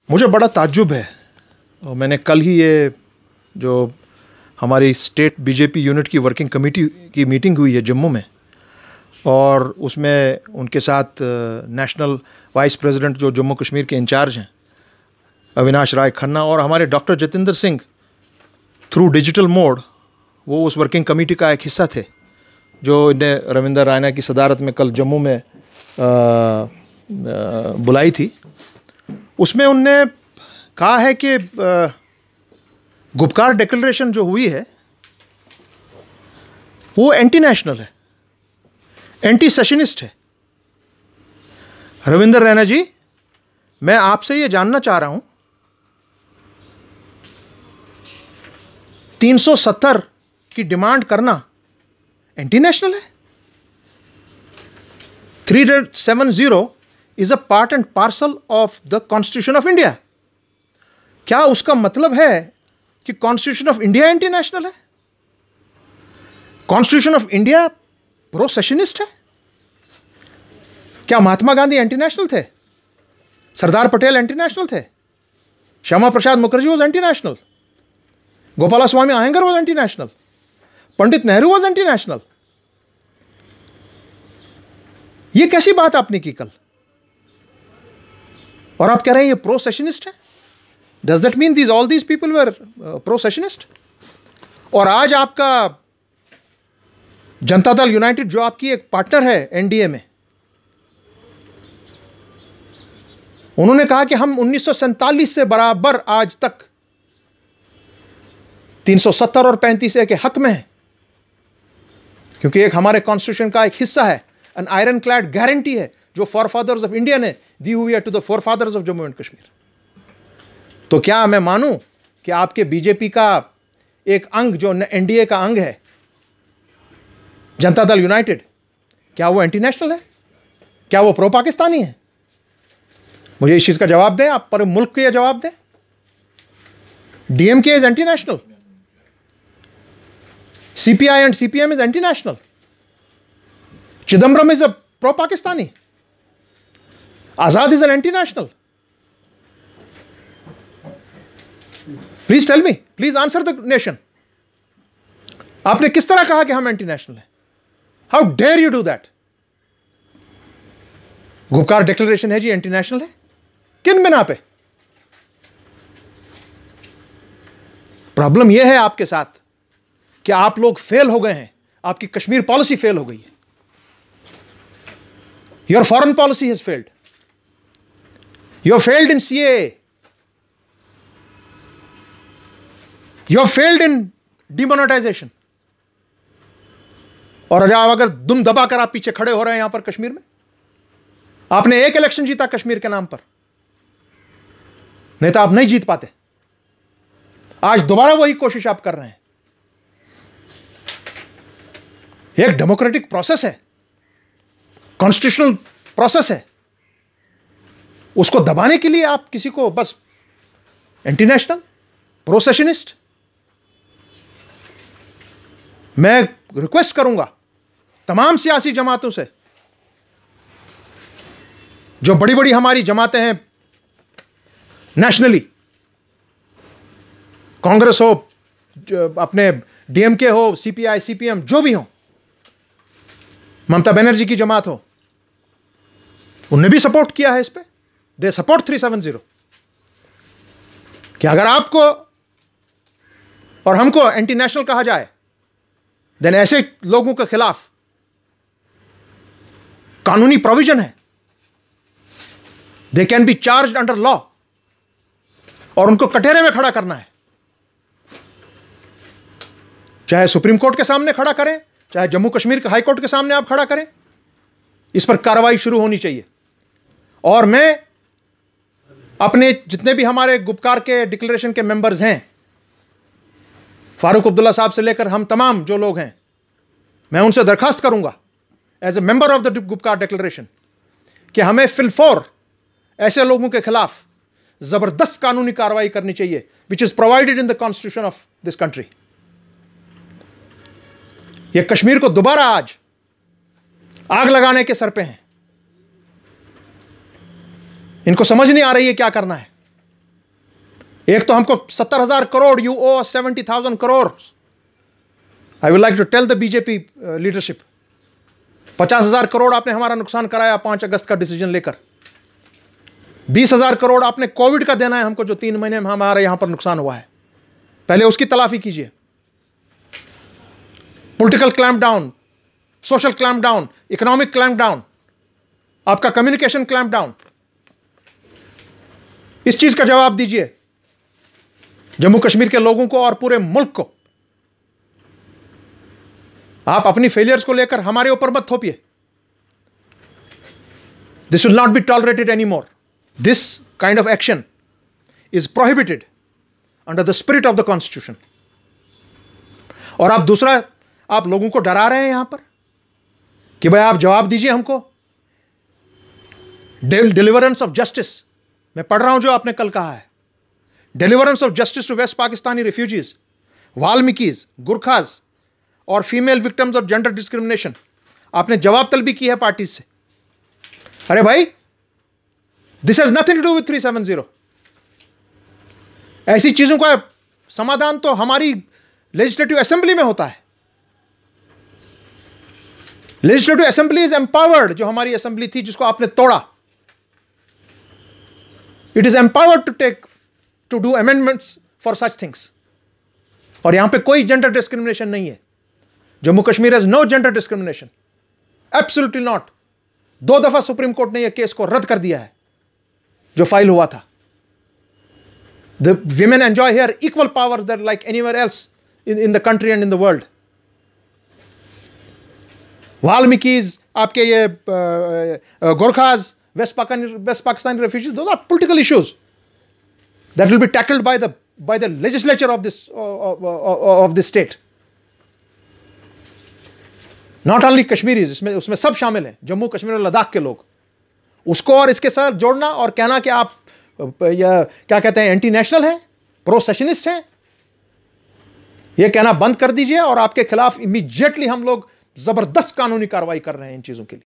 मुझे बड़ा ताज्जुब है, और मैंने कल ही ये जो हमारी स्टेट बीजेपी यूनिट की वर्किंग कमेटी की मीटिंग हुई है जम्मू में, और उसमें उनके साथ नेशनल वाइस प्रेसिडेंट जो जम्मू कश्मीर के इंचार्ज हैं अविनाश राय खन्ना, और हमारे doctor Jitendra Singh through digital mode वो उस वर्किंग कमेटी का एक हिस्सा थे जो इन्हें रविंदर रायना की सदारत में कल जम्मू में बुलाई थी। उसमें उनने कहा है कि गुपकार डिक्लेरेशन जो हुई है वो एंटी नेशनल है, एंटी सेशनिस्ट है। रविंदर रैना जी, मैं आपसे ये जानना चाह रहा हूं, 370 की डिमांड करना एंटी नेशनल है? 370 is a part and parcel of the constitution of India. क्या उसका मतलब है कि constitution of India anti national है? Constitution of India pro secessionist है? क्या महात्मा गांधी एंटी नेशनल थे? सरदार पटेल एंटी नेशनल थे? Shyama Prasad Mukherjee was anti national? Gopalaswami Ayyangar was anti national? Pandit Nehru was anti national? यह कैसी बात आपने की कल, और आप कह रहे हैं ये प्रो सेशनिस्ट है? Does that mean all these people were pro secessionist? और आज आपका जनता दल यूनाइटेड जो आपकी एक पार्टनर है एनडीए में, उन्होंने कहा कि हम 1947 से बराबर आज तक 370 और 35A के हक में है, क्योंकि एक हमारे कॉन्स्टिट्यूशन का एक हिस्सा है, एन आयरन क्लैड गारंटी है जो फॉरफादर्स ऑफ इंडिया ने दी हुई है to the forefathers of Jammu and Kashmir. तो क्या मैं मानूं कि आपके बीजेपी का एक अंग जो एनडीए का अंग है, जनता दल यूनाइटेड, क्या वो एंटी नेशनल है? क्या वो प्रो पाकिस्तानी है? मुझे इस चीज का जवाब दें, आप पर मुल्क के जवाब दें। DMK is anti national, CPI and CPM is anti national, Chidambaram is a pro Pakistani, Azad is an anti national. Please tell me, please answer the nation. आपने किस तरह कहा कि हम एंटी नेशनल हैं? How dare you do that? Gupkar declaration है जी, anti national है? किन बिना पे? प्रॉब्लम यह है आपके साथ कि आप लोग फेल हो गए हैं, आपकी कश्मीर पॉलिसी फेल हो गई है। Your foreign policy has failed, you have failed in CAA, you have failed in demonetisation, और अगर दुम दबाकर आप पीछे खड़े हो रहे हैं यहां पर कश्मीर में। आपने एक इलेक्शन जीता कश्मीर के नाम पर, नहीं तो आप नहीं जीत पाते। आज दोबारा वही कोशिश आप कर रहे हैं। एक डेमोक्रेटिक प्रोसेस है, कॉन्स्टिट्यूशनल प्रोसेस है, उसको दबाने के लिए आप किसी को बस एंटी नेशनल, प्रो सेशनिस्ट। मैं रिक्वेस्ट करूंगा तमाम सियासी जमातों से, जो बड़ी बड़ी हमारी जमातें हैं नेशनली, कांग्रेस हो, अपने डीएमके हो, सीपीआई, सीपीएम, जो भी हो, ममता बनर्जी की जमात हो, उन्होंने भी सपोर्ट किया है इस पे। They support 370। कि अगर आपको और हमको एंटी नेशनल कहा जाए, देन ऐसे लोगों के खिलाफ कानूनी प्रोविजन है, they can be charged under law, और उनको कटहरे में खड़ा करना है। चाहे सुप्रीम कोर्ट के सामने खड़ा करें, चाहे जम्मू कश्मीर के हाई कोर्ट के सामने आप खड़ा करें, इस पर कार्रवाई शुरू होनी चाहिए। और मैं अपने जितने भी हमारे गुपकार के डिक्लेरेशन के मेंबर्स हैं, फारूक अब्दुल्ला साहब से लेकर हम तमाम जो लोग हैं, मैं उनसे दरखास्त करूंगा as a member of the Gupkar declaration कि हमें फिलफौर ऐसे लोगों के खिलाफ जबरदस्त कानूनी कार्रवाई करनी चाहिए, which is provided in the constitution of this country. ये कश्मीर को दोबारा आज आग लगाने के सर पे हैं। इनको समझ नहीं आ रही है क्या करना है। एक तो हमको 70,000 crore, you owe 70,000 crore. I would like to tell the BJP leadership, 50,000 crore आपने हमारा नुकसान कराया 5 अगस्त का डिसीजन लेकर। 20,000 करोड़ आपने कोविड का देना है हमको, जो 3 महीने में हमारे यहां पर नुकसान हुआ है। पहले उसकी तलाफी कीजिए। Political clamp down, social clamp down, economic clamp down, आपका कम्युनिकेशन क्लैम्प डाउन, इस चीज का जवाब दीजिए जम्मू कश्मीर के लोगों को और पूरे मुल्क को। आप अपनी फेलियर्स को लेकर हमारे ऊपर मत थोपिए। This will not be tolerated any more. This kind of action is prohibited under the spirit of the constitution. और आप दूसरा, आप लोगों को डरा रहे हैं यहां पर कि भाई आप जवाब दीजिए हमको। डिलीवरेंस ऑफ जस्टिस, मैं पढ़ रहा हूं जो आपने कल कहा है, deliverance of justice to west Pakistani refugees, Valmikis, Gurkhas और female victims of gender discrimination. आपने जवाब तलबी की है पार्टी से। अरे भाई, this has nothing to do with 370। ऐसी चीजों का समाधान तो हमारी लेजिस्लेटिव असेंबली में होता है। लेजिस्लेटिव असेंबली इज एम्पावर्ड, जो हमारी असेंबली थी जिसको आपने तोड़ा। It is empowered to do amendments for such things. और यहां पे कोई जेंडर डिस्क्रिमिनेशन नहीं है। Jammu Kashmir has no gender discrimination, absolutely not. 2 दफा सुप्रीम कोर्ट ने यह केस को रद्द कर दिया है जो फाइल हुआ था। The women enjoy here equal powers that like anywhere else in the country and in the world. वाल्मीकिज, आपके ये Gorkhas, West Pakistani refugees, those are political issues that will be tackled by the legislature of this state. Not only Kashmiris, उसमें सब शामिल हैं, जम्मू कश्मीर और लद्दाख के लोग। उसको और इसके साथ जोड़ना और कहना कि आप क्या कहते हैं, एंटी नेशनल हैं, प्रो सेशनिस्ट हैं, यह कहना बंद कर दीजिए। और आपके खिलाफ इमीडिएटली हम लोग जबरदस्त कानूनी कार्रवाई कर रहे हैं इन चीजों के लिए।